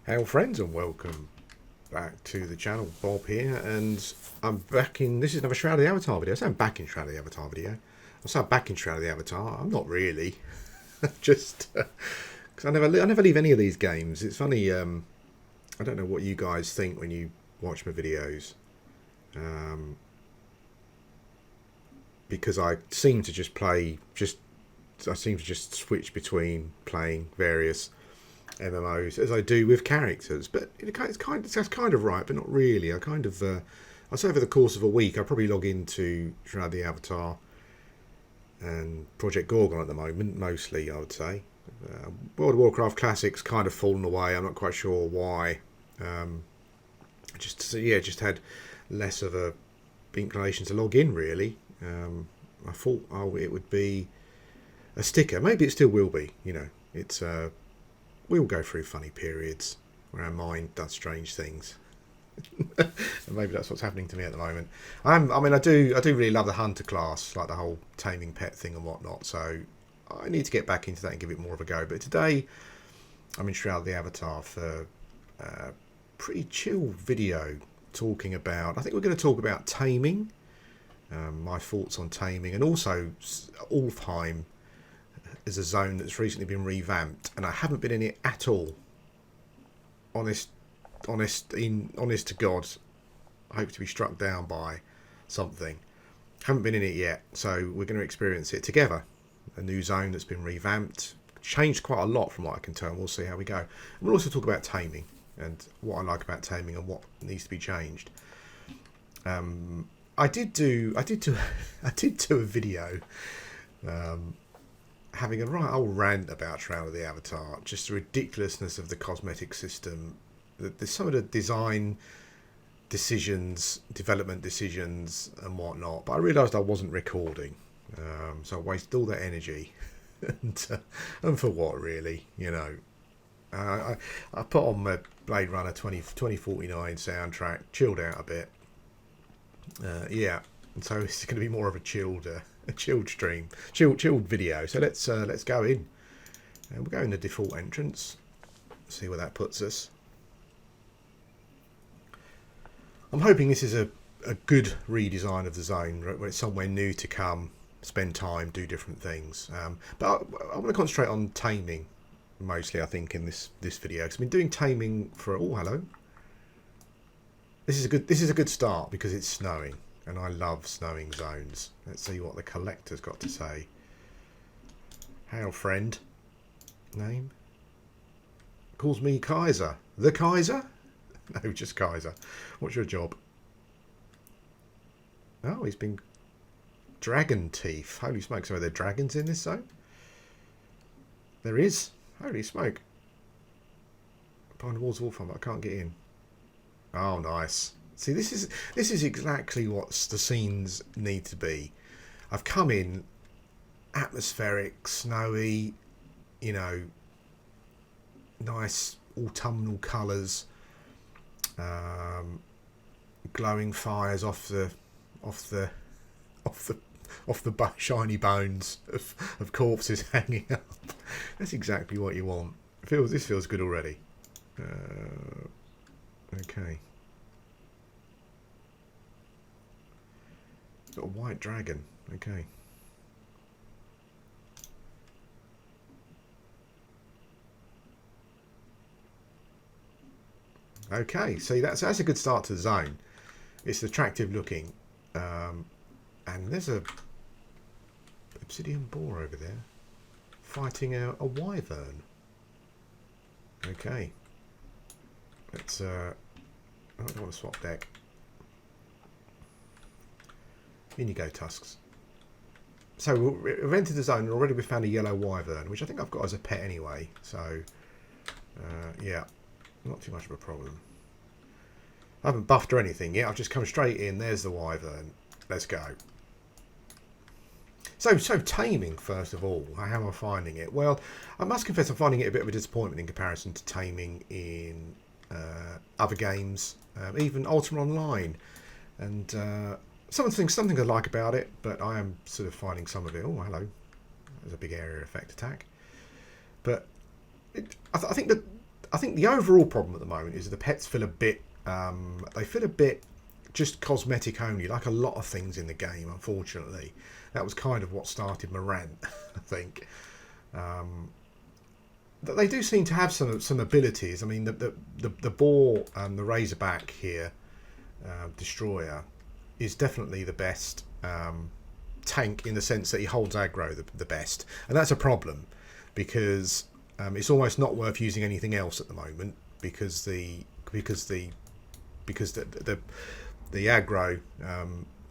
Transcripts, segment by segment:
Hail friends and welcome back to the channel. Bob here, and I'm back in, this is another Shroud of the Avatar video. I say I'm back in Shroud of the Avatar video. I say I'm back in Shroud of the Avatar. I'm not really. Just because I never leave any of these games. It's funny, I don't know what you guys think when you watch my videos. Because I seem to just switch between playing various MMOs as I do with characters, but that's kind of right, but not really. I say over the course of a week I probably log into Shroud the Avatar and Project Gorgon at the moment, mostly I would say. World of Warcraft Classic's kind of fallen away. I'm not quite sure why. Just had less of a inclination to log in really. I thought it would be a sticker. Maybe it still will be. You know, it's we all go through funny periods where our mind does strange things. And maybe that's what's happening to me at the moment. I do really love the hunter class, like the whole taming pet thing and whatnot. So I need to get back into that and give it more of a go. But today I'm in Shroud the Avatar for a pretty chill video talking about. I think we're going to talk about taming, my thoughts on taming, and also Ulfheim is a zone that's recently been revamped, and I haven't been in it at all. Honest to God, I hope to be struck down by something. Haven't been in it yet, so we're going to experience it together. A new zone that's been revamped, changed quite a lot from what I can tell. We'll see how we go. And we'll also talk about taming and what I like about taming and what needs to be changed. I did do a video. Having a right old rant about Shroud of the Avatar, just the ridiculousness of the cosmetic system, there's some of the design decisions, development decisions and whatnot, but I realised I wasn't recording, so I wasted all that energy and for what really, you know. I put on my Blade Runner 2049 soundtrack, chilled out a bit, and so it's going to be more of a chilled stream, chilled video. So let's go in, and we'll go in the default entrance, see where that puts us. I'm hoping this is a good redesign of the zone, where it's somewhere new to come, spend time, do different things. But I want to concentrate on taming mostly, I think, in this video, because I've been doing taming for hello. This is a good start because it's snowing. And I love snowing zones. Let's see what the collector's got to say. Hail friend. Name? Calls me Kaiser. The Kaiser? No, just Kaiser. What's your job? Oh, he's been... Dragon teeth. Holy smoke. So are there dragons in this zone? There is. Holy smoke. Behind the walls of Wolfheim, but I can't get in. Oh, nice. See, this is exactly what the scenes need to be. I've come in atmospheric, snowy, you know, nice autumnal colours, glowing fires off the shiny bones of corpses hanging up. That's exactly what you want. This feels good already. Okay. Got a white dragon. Okay. Okay, see that's a good start to the zone. It's attractive looking, and there's a obsidian boar over there fighting a wyvern. Okay. Let's I don't want to swap deck. In you go, tusks. So we've entered the zone and already we've found a yellow wyvern, which I think I've got as a pet anyway. So, yeah, not too much of a problem. I haven't buffed or anything yet. I've just come straight in. There's the wyvern. Let's go. So taming, first of all. How am I finding it? Well, I must confess I'm finding it a bit of a disappointment in comparison to taming in other games, even Ultima Online. And... Something I like about it, but I am sort of finding some of it. Oh, hello. There's a big area effect attack. But I think that I think the overall problem at the moment is the pets feel a bit, they feel a bit just cosmetic only, like a lot of things in the game, unfortunately. That was kind of what started my rant, I think. They do seem to have some abilities. I mean, the boar and the razorback here, destroyer, is definitely the best tank in the sense that he holds aggro the best, and that's a problem because it's almost not worth using anything else at the moment because the aggro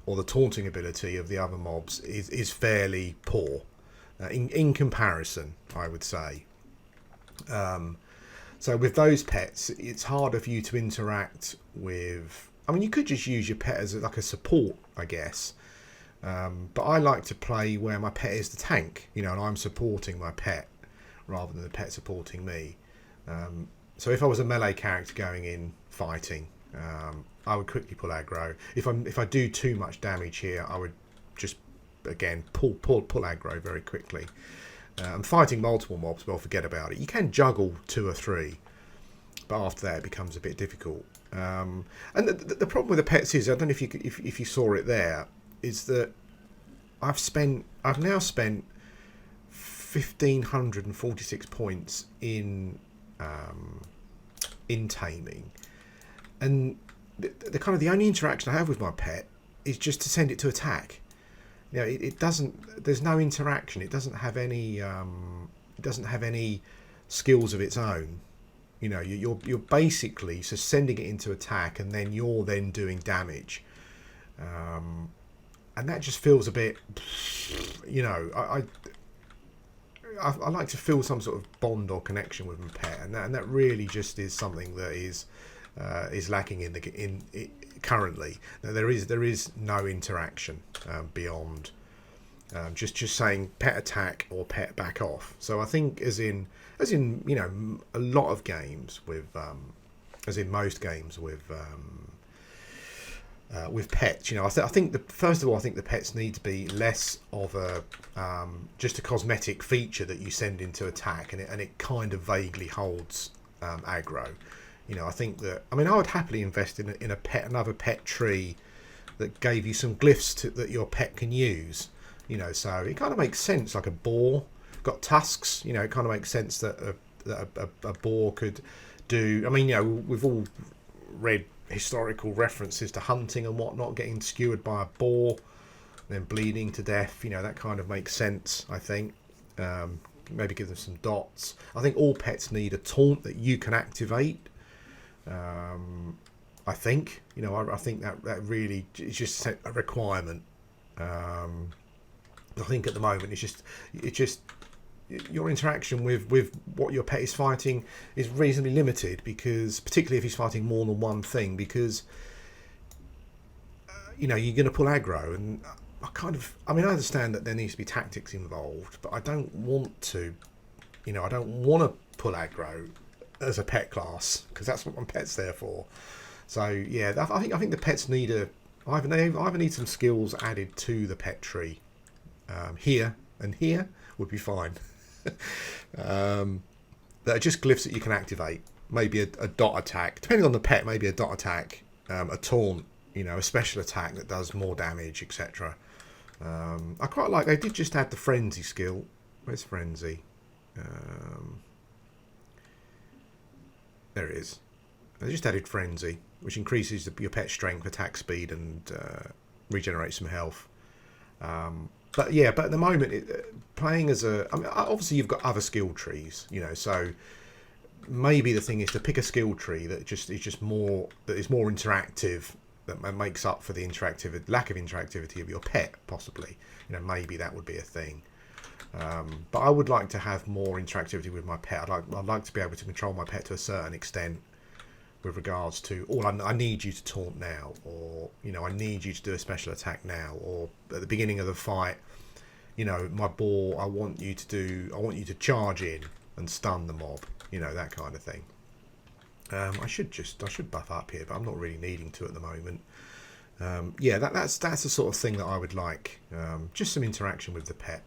or the taunting ability of the other mobs is fairly poor in comparison, I would say. So with those pets, it's harder for you to interact with. I mean, you could just use your pet as like a support, I guess. But I like to play where my pet is the tank, and I'm supporting my pet rather than the pet supporting me. So if I was a melee character going in fighting, I would quickly pull aggro. If I do too much damage here, I would just again pull aggro very quickly. Fighting multiple mobs, well, forget about it. You can juggle 2 or 3, but after that it becomes a bit difficult. And the problem with the pets is, I don't know if you saw it there, is that I've now spent 1,546 points in Taming, and the kind of the only interaction I have with my pet is just to send it to attack. It doesn't. There's no interaction. It doesn't have any. It doesn't have any skills of its own. You're basically just sending it into attack, and then you're then doing damage. And that just feels a bit. I like to feel some sort of bond or connection with my pet, and that really just is something that is lacking in currently. Now, there is no interaction beyond just saying pet attack or pet back off. So I think as in a lot of games with as in most games with pets, I think first of all, I think the pets need to be less of a just a cosmetic feature that you send into attack, and it kind of vaguely holds aggro. I think that, I would happily invest in another pet tree that gave you some glyphs that your pet can use. So it kind of makes sense, like a boar got tusks. It kind of makes sense that a boar could do. We've all read historical references to hunting and whatnot, getting skewered by a boar, then bleeding to death. That kind of makes sense, I think. Maybe give them some dots. I think all pets need a taunt that you can activate. I think I think that really is just a requirement. I think at the moment it's just your interaction with what your pet is fighting is reasonably limited, because particularly if he's fighting more than one thing, because you're going to pull aggro, and I understand that there needs to be tactics involved, but I don't want to pull aggro as a pet class, because that's what my pet's there for. So yeah, I think the pets need either need some skills added to the pet tree. Here and here would be fine. That are just glyphs that you can activate. Maybe a dot attack, depending on the pet. Maybe a dot attack, a taunt, a special attack that does more damage, etc. I quite like. They did just add the frenzy skill. Where's frenzy? There it is. They just added frenzy, which increases your pet's strength, attack speed, and regenerates some health. But at the moment, playing as obviously you've got other skill trees, so maybe the thing is to pick a skill tree that is more interactive, that makes up for the lack of interactivity of your pet, possibly. Maybe that would be a thing. But I would like to have more interactivity with my pet. I'd like to be able to control my pet to a certain extent with regards to, I need you to taunt now, or I need you to do a special attack now, or at the beginning of the fight, my boar, I want you to charge in and stun the mob, that kind of thing. I should buff up here, but I'm not really needing to at the moment. That's the sort of thing that I would like. Just some interaction with the pet.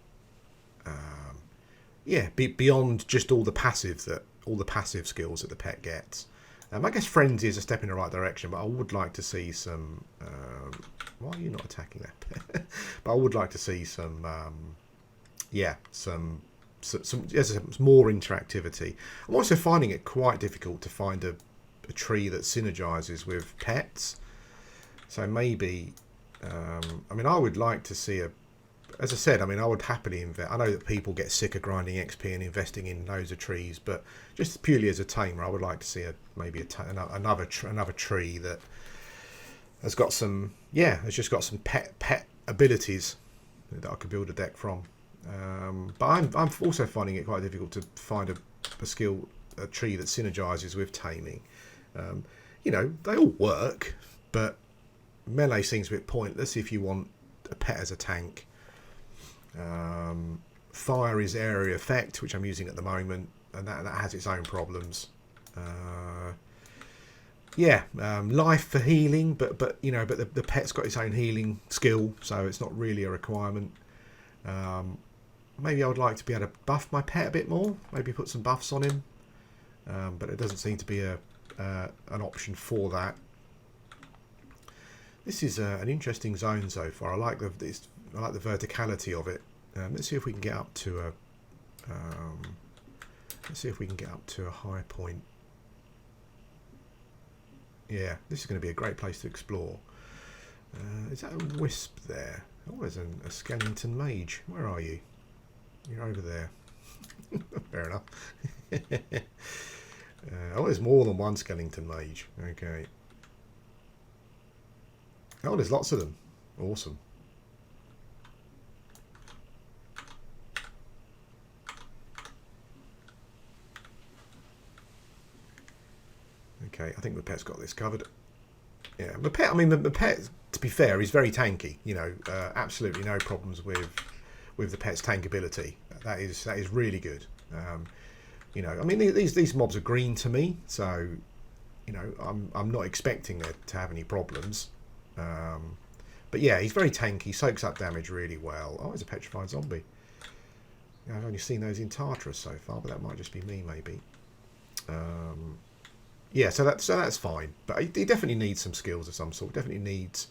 Beyond just all the passive that all the passive skills that the pet gets. I guess frenzy is a step in the right direction, but I would like to see some. Why are you not attacking that pet? But I would like to see some. Yeah, some more interactivity. I'm also finding it quite difficult to find a tree that synergizes with pets. So maybe, I mean, I would like to see as I said, I mean, I would happily invest. I know that people get sick of grinding XP and investing in loads of trees, but just purely as a tamer, I would like to see maybe another tree that has got some, has just got some pet abilities that I could build a deck from. But I'm also finding it quite difficult to find a tree that synergizes with taming. They all work, but melee seems a bit pointless if you want a pet as a tank. Fire is area effect, which I'm using at the moment, and that has its own problems. Life for healing, but the pet's got its own healing skill, so it's not really a requirement. Maybe I would like to be able to buff my pet a bit more. Maybe put some buffs on him, but it doesn't seem to be an option for that. This is an interesting zone so far. I like the verticality of it. Let's see if we can get up to a. Let's see if we can get up to a high point. Yeah, this is going to be a great place to explore. Is that a wisp there? Oh, there's a skeleton mage. Where are you? You're over there. Fair enough. There's more than one skeleton mage. Okay. Oh, there's lots of them. Awesome. Okay, I think the pet's got this covered. Yeah, the pet. I mean, the pet. To be fair, is very tanky. Absolutely no problems with the pet's tankability. That is really good. I mean, these mobs are green to me, so I'm not expecting it to have any problems. But yeah, he's very tanky, soaks up damage really well. Oh, he's a petrified zombie. I've only seen those in Tartarus so far, but that might just be me, maybe. Yeah, so that's fine. But he definitely needs some skills of some sort. Definitely needs.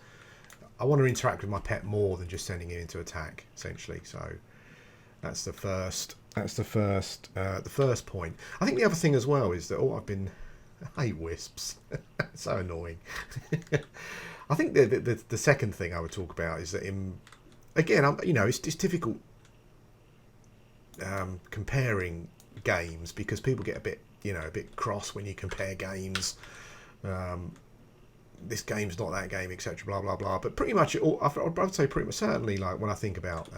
I want to interact with my pet more than just sending him into attack, essentially. So that's the first. That's the first point. I think the other thing as well is that I hate wisps. So annoying. I think the second thing I would talk about is that it's difficult comparing games because people get a bit cross when you compare games. This game's not that game, etc. Blah blah blah. But pretty much, I'd say pretty much certainly, like when I think about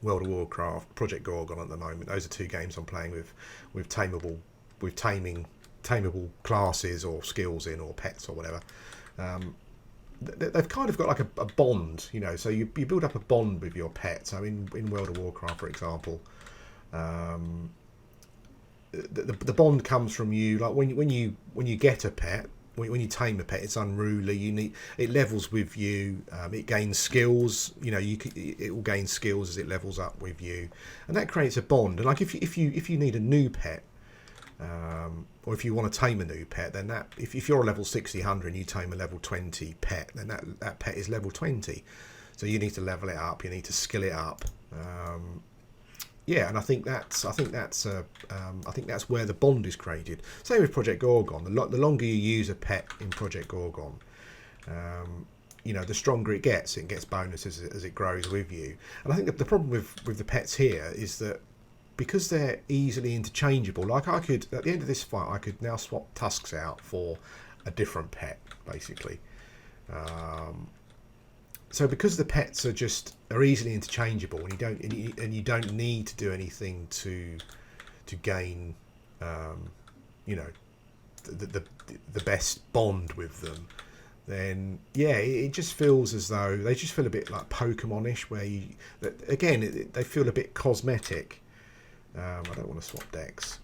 World of Warcraft, Project Gorgon at the moment, those are two games I'm playing with taming classes or skills in or pets or whatever. They've kind of got like a bond, so you build up a bond with your pet. So in World of Warcraft, for example, the bond comes from you, like when you get a pet, when you tame a pet, it's unruly. It levels with you. It gains skills. It will gain skills as it levels up with you, and that creates a bond. And like if you need a new pet, or if you want to tame a new pet, then if you're a level 60, 100 and you tame a level 20 pet, then that pet is level 20. So you need to level it up. You need to skill it up. And I think that's where the bond is created. Same with Project Gorgon. The longer you use a pet in Project Gorgon, the stronger it gets. It gets bonuses as it grows with you. And I think the problem with the pets here is that because they're easily interchangeable, like I could, at the end of this fight, I could now swap tusks out for a different pet, basically. So because the pets are easily interchangeable, and you don't need to do anything to gain, the best bond with them, then it just feels as though they just feel a bit like Pokemon-ish, where they feel a bit cosmetic. I don't want to swap decks.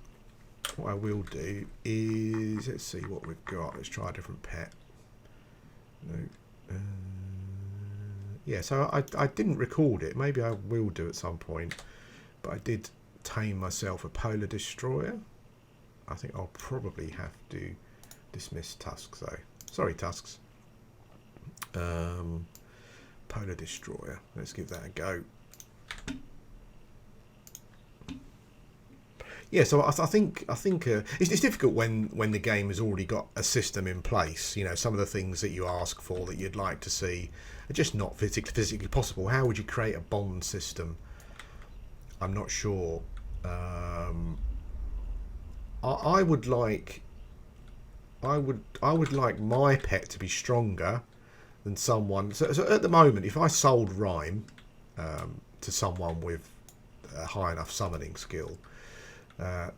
What I will do is, let's see what we've got. Let's try a different pet. No. So I didn't record it. Maybe I will do at some point. But I did tame myself a polar destroyer. I think I'll probably have to dismiss tusks though. Sorry, tusks. Polar destroyer. Let's give that a go. Yeah, so I think it's difficult when the game has already got a system in place. You know, some of the things that you ask for that you'd like to see are just not physically possible. How would you create a bond system? I'm not sure. I would like my pet to be stronger than someone. So at the moment, if I sold Rhyme to someone with a high enough summoning skill,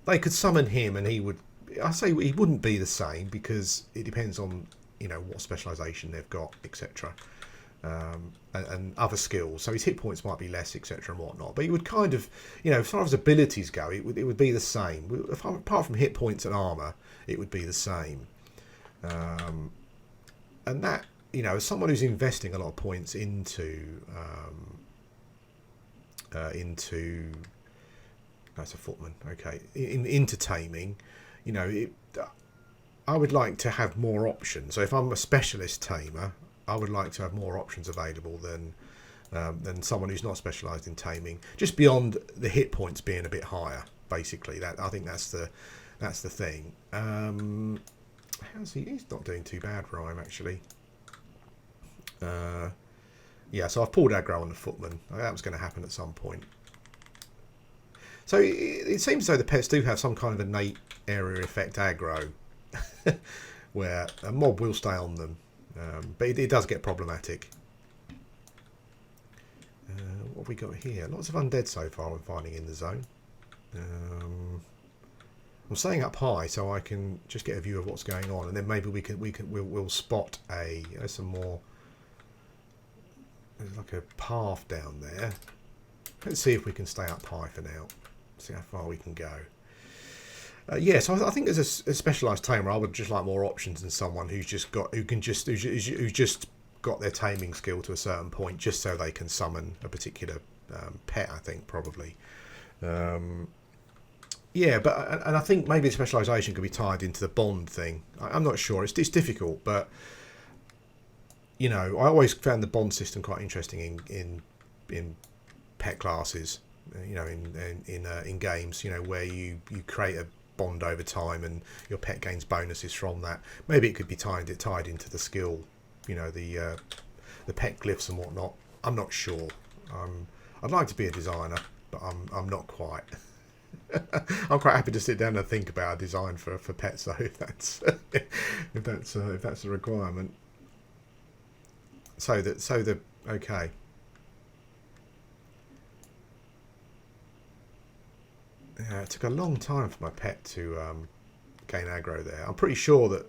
they could summon him, and he would. I say he wouldn't be the same because it depends on what specialisation they've got, etc. And other skills. So his hit points might be less, etc. and whatnot. But he would kind of, as far as abilities go, it would be the same. Apart from hit points and armour, it would be the same. And that, as someone who's investing a lot of points into that's a footman, okay, into taming, I would like to have more options. So if I'm a specialist tamer, I would like to have more options available than someone who's not specialised in taming. Just beyond the hit points being a bit higher, basically. I think that's the thing. How's he? He's not doing too bad, Rhyme, actually. Yeah, so I've pulled aggro on the footman. That was going to happen at some point. So it seems as though the pets do have some kind of innate area effect aggro, where a mob will stay on them, but it does get problematic. What have we got here? Lots of undead so far I'm finding in the zone. I'm staying up high so I can just get a view of what's going on, and then maybe we'll spot some more. There's like a path down there. Let's see if we can stay up high for now. See how far we can go. Yeah, so I think as a specialised tamer, I would just like more options than someone who's just got got their taming skill to a certain point, just so they can summon a particular pet. I think probably. Yeah, but and I think maybe the specialisation could be tied into the bond thing. I'm not sure. It's difficult, but I always found the bond system quite interesting in pet classes. In games, where you create a bond over time and your pet gains bonuses from that. Maybe it could be tied into the skill, the pet glyphs and whatnot. I'm not sure. I'd like to be a designer, but I'm not quite. I'm quite happy to sit down and think about a design for pets, though, if that's a requirement. Okay. It took a long time for my pet to gain aggro there. I'm pretty sure that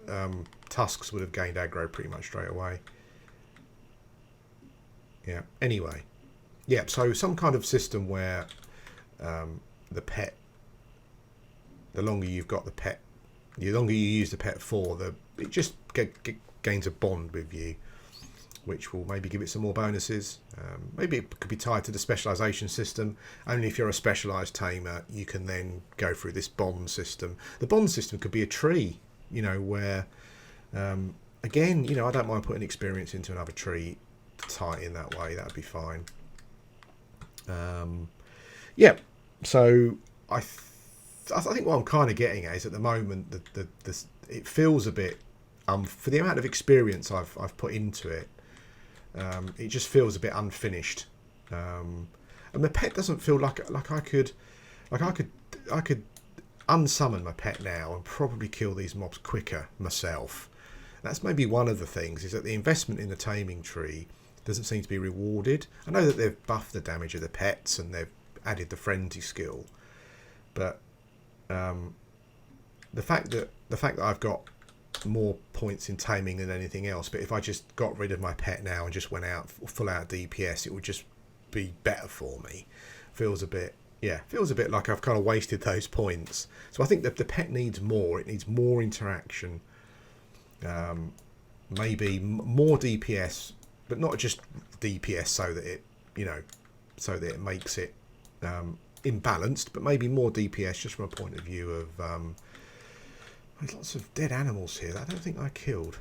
tusks would have gained aggro pretty much straight away. Yeah. Anyway. Yeah. So some kind of system where the pet, the longer you've got the pet, the longer you use the pet for, it just gains a bond with you, which will maybe give it some more bonuses. Maybe it could be tied to the specialisation system. Only if you're a specialised tamer, you can then go through this bond system. The bond system could be a tree, where, again, I don't mind putting experience into another tree to tie it in that way. That would be fine. Yeah, so I think what I'm kind of getting at is at the moment it feels a bit, for the amount of experience I've put into it, it just feels a bit unfinished, and my pet doesn't feel like I could unsummon my pet now and probably kill these mobs quicker myself. That's maybe one of the things, is that the investment in the taming tree doesn't seem to be rewarded. I know that they've buffed the damage of the pets and they've added the frenzy skill, but the fact that I've got more points in taming than anything else, but if I just got rid of my pet now and just went out full out DPS, it would just be better for me. Feels a bit like I've kind of wasted those points. So I think that the pet needs more. It needs more interaction, maybe more DPS, but not just DPS so that it makes it imbalanced, but maybe more DPS just from a point of view of there's lots of dead animals here that I don't think I killed.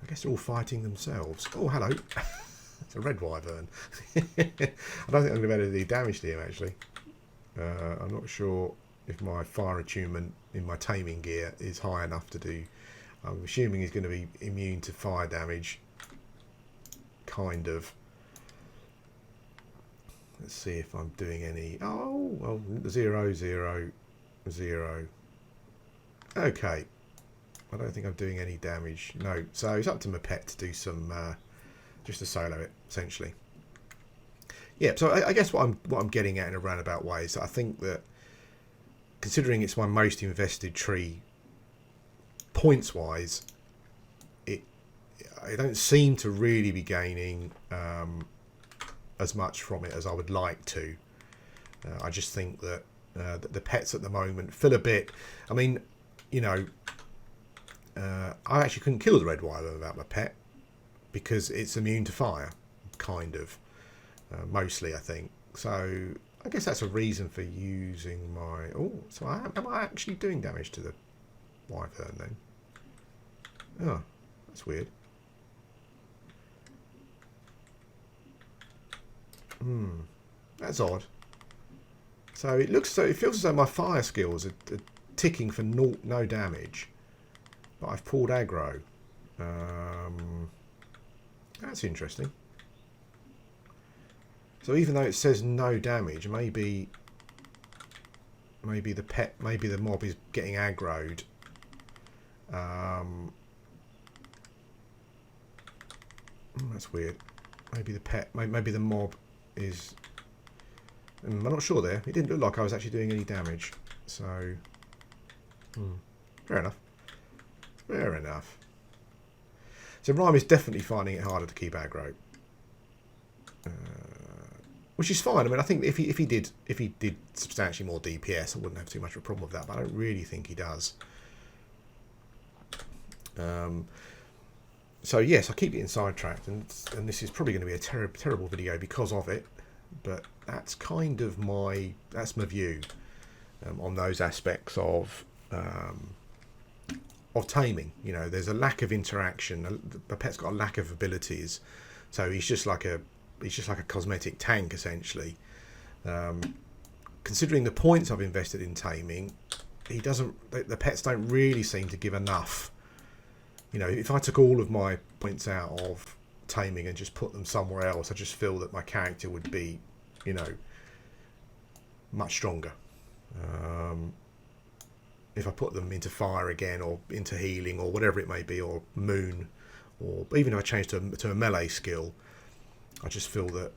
I guess they're all fighting themselves. Oh, hello. It's a red wyvern. I don't think I'm going to be able to do damage to him, actually. I'm not sure if my fire attunement in my taming gear is high enough to do. I'm assuming he's going to be immune to fire damage. Kind of. Let's see if I'm doing any. Oh, well, 0, 0, 0. Okay. I don't think I'm doing any damage. No. So it's up to my pet to do some, just to solo it, essentially. Yeah. So I guess what I'm getting at in a roundabout way is that I think that, considering it's my most invested tree, points wise, I don't seem to really be gaining as much from it as I would like to. I just think that the pets at the moment feel a bit. I mean, you know, I actually couldn't kill the red wyvern without my pet because it's immune to fire, kind of, mostly I think. So I guess that's a reason for using my. Oh, so am I actually doing damage to the wyvern then? Oh, that's weird. That's odd. So it feels as though my fire skills are ticking for no damage, but I've pulled aggro. That's interesting. So even though it says no damage, maybe the mob is getting aggroed. That's weird. Maybe the mob is. I'm not sure there. It didn't look like I was actually doing any damage. So, fair enough. Fair enough. So Rhyme is definitely finding it harder to keep aggro, which is fine. I mean, I think if he did substantially more DPS, I wouldn't have too much of a problem with that. But I don't really think he does. So yes, I keep getting sidetracked, and this is probably going to be a terrible video because of it. But that's kind of my view on those aspects of taming. You know, there's a lack of interaction. The pet's got a lack of abilities, so he's just like a cosmetic tank essentially. Considering the points I've invested in taming, the pets don't really seem to give enough. You know, if I took all of my points out of taming and just put them somewhere else, I just feel that my character would be, you know, much stronger. If I put them into fire again, or into healing, or whatever it may be, or moon, or even if I change to a melee skill, I just feel that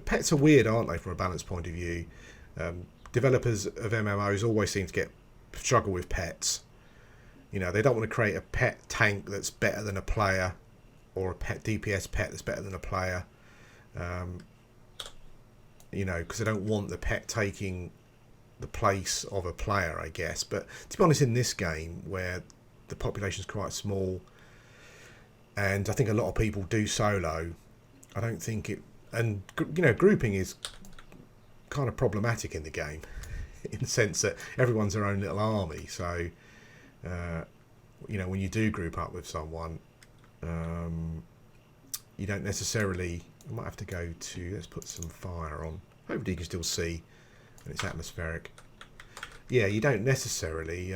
pets are weird, aren't they, from a balance point of view? Developers of MMOs always seem to struggle with pets. You know, they don't want to create a pet tank that's better than a player, or a pet DPS pet that's better than a player. You know, because they don't want the pet taking the place of a player, I guess. But to be honest, in this game, where the population is quite small, and I think a lot of people do solo, I don't think it. And you know, grouping is kind of problematic in the game, in the sense that everyone's their own little army. So. You know, when you do group up with someone, you don't necessarily. I might have to go to. Let's put some fire on. Hopefully, you can still see, and it's atmospheric. Yeah, you don't necessarily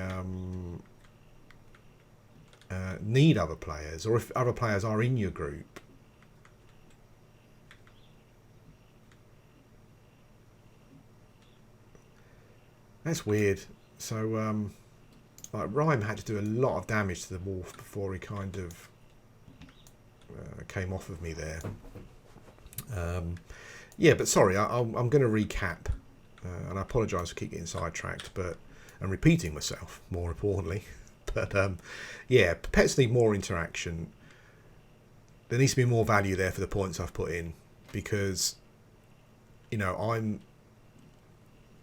need other players, or if other players are in your group. That's weird. So. Like Rhyme had to do a lot of damage to the wolf before he kind of came off of me there. Yeah, but sorry, I'm going to recap, and I apologise for keep getting sidetracked, and repeating myself, more importantly. But yeah, pets need more interaction. There needs to be more value there for the points I've put in, because, you know, I'm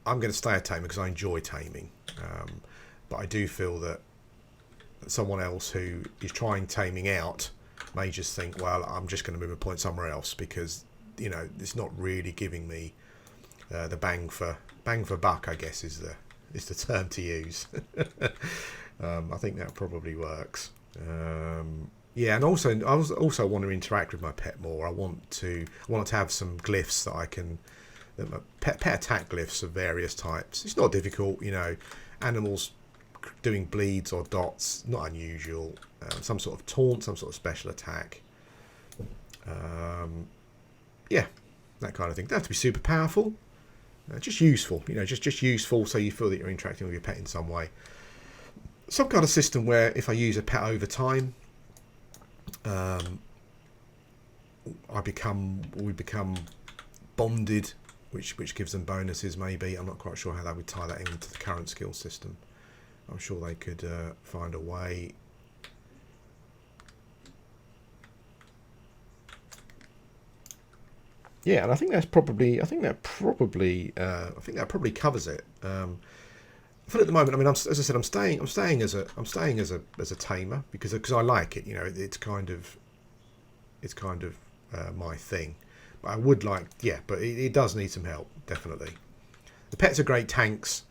going to stay a tamer because I enjoy taming. But I do feel that someone else who is trying taming out may just think, well, I'm just going to move a point somewhere else because you know, it's not really giving me the bang for buck, I guess is the term to use. I think that probably works. Yeah, and also I also want to interact with my pet more. I want to have some glyphs that I can, pet attack glyphs of various types. It's not difficult, you know, animals doing bleeds or dots, not unusual. Some sort of taunt, some sort of special attack. Yeah, that kind of thing. Don't have to be super powerful. Just useful, you know, just useful, so you feel that you're interacting with your pet in some way. Some kind of system where if I use a pet over time, we become bonded, which gives them bonuses. Maybe I'm not quite sure how they would tie that into the current skill system. I'm sure they could find a way. Yeah, and I think that probably covers it. But at the moment, I mean, as I said, I'm staying as a tamer because I like it. You know, it's kind of my thing. But I would like, yeah, but it does need some help, definitely. The pets are great tanks.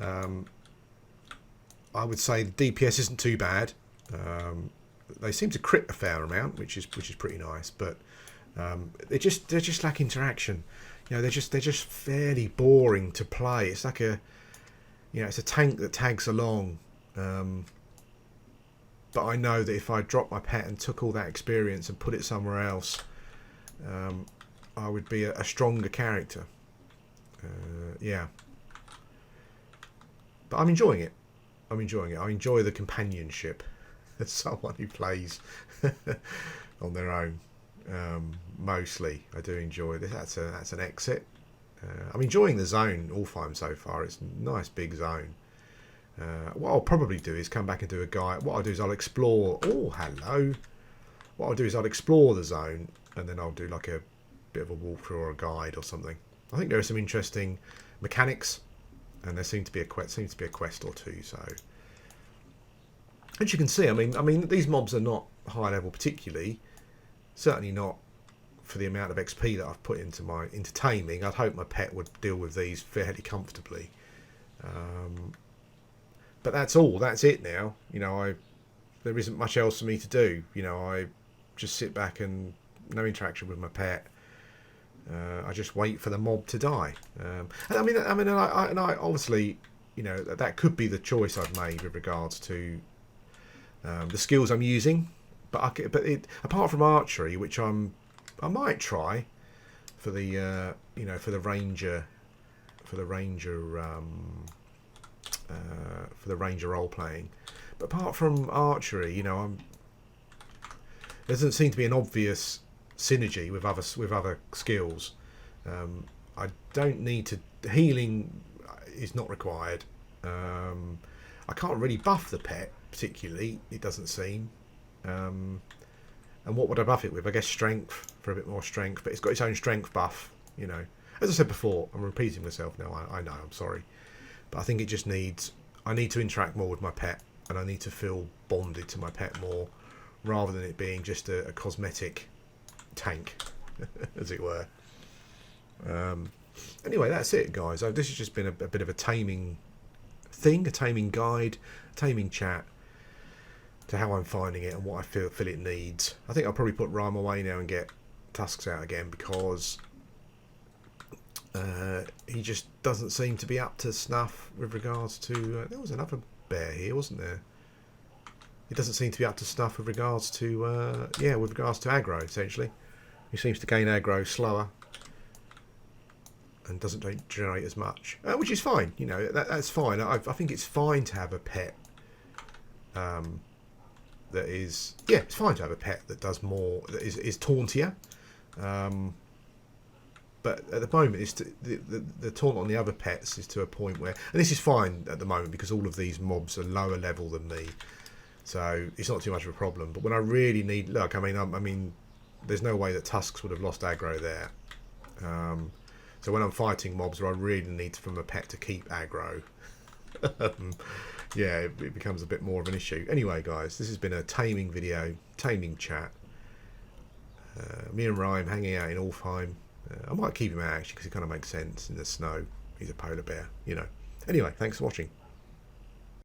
I would say the DPS isn't too bad. They seem to crit a fair amount, which is pretty nice. But they just lack interaction. You know, they're just fairly boring to play. It's like it's a tank that tags along. But I know that if I dropped my pet and took all that experience and put it somewhere else, I would be a stronger character. Yeah. But I'm enjoying it. I enjoy the companionship as someone who plays on their own. Mostly, I do enjoy this. That's an exit. I'm enjoying the zone Allfheim so far. It's a nice big zone. What I'll probably do is come back and do a guide. What I'll do is I'll explore. Oh, hello. What I'll do is I'll explore the zone, and then I'll do like a bit of a walkthrough or a guide or something. I think there are some interesting mechanics, and there seems to be a quest or two. So, as you can see, I mean, these mobs are not high level particularly. Certainly not for the amount of XP that I've put into taming. I'd hope my pet would deal with these fairly comfortably. But that's all. That's it now. You know, there isn't much else for me to do. You know, I just sit back and no interaction with my pet. I just wait for the mob to die. And I obviously, you know, that could be the choice I've made with regards to the skills I'm using. But apart from archery, which I might try for the for the ranger role playing. But apart from archery, you know, there doesn't seem to be an obvious synergy with other skills. I don't need to. Healing is not required. I can't really buff the pet particularly. It doesn't seem. And what would I buff it with? I guess strength, for a bit more strength. But it's got its own strength buff. You know, as I said before, I'm repeating myself now. I know. I'm sorry, but I think it just needs. I need to interact more with my pet, and I need to feel bonded to my pet more, rather than it being just a cosmetic tank, as it were. Anyway, that's it, guys. This has just been a bit of a taming thing, a taming guide, a taming chat to how I'm finding it and what I feel it needs. I think I'll probably put Rhyme away now and get Tusks out again, because he just doesn't seem to be up to snuff with regards to... there was another bear here, wasn't there? He doesn't seem to be up to snuff with regards to aggro, essentially. He seems to gain aggro slower and doesn't generate as much, which is fine. You know, that's fine. I think it's fine to have a pet that is... yeah, it's fine to have a pet that does more, that is tauntier. But at the moment, it's the taunt on the other pets is to a point where... and this is fine at the moment because all of these mobs are lower level than me. So it's not too much of a problem. But when I really need... look, I mean, there's no way that Tusks would have lost aggro there. So when I'm fighting mobs where I really need from a pet to keep aggro, yeah, it becomes a bit more of an issue. Anyway, guys, this has been a taming video, taming chat. Me and Rhyme hanging out in Allfheim. I might keep him out actually because it kind of makes sense in the snow. He's a polar bear, you know. Anyway, thanks for watching.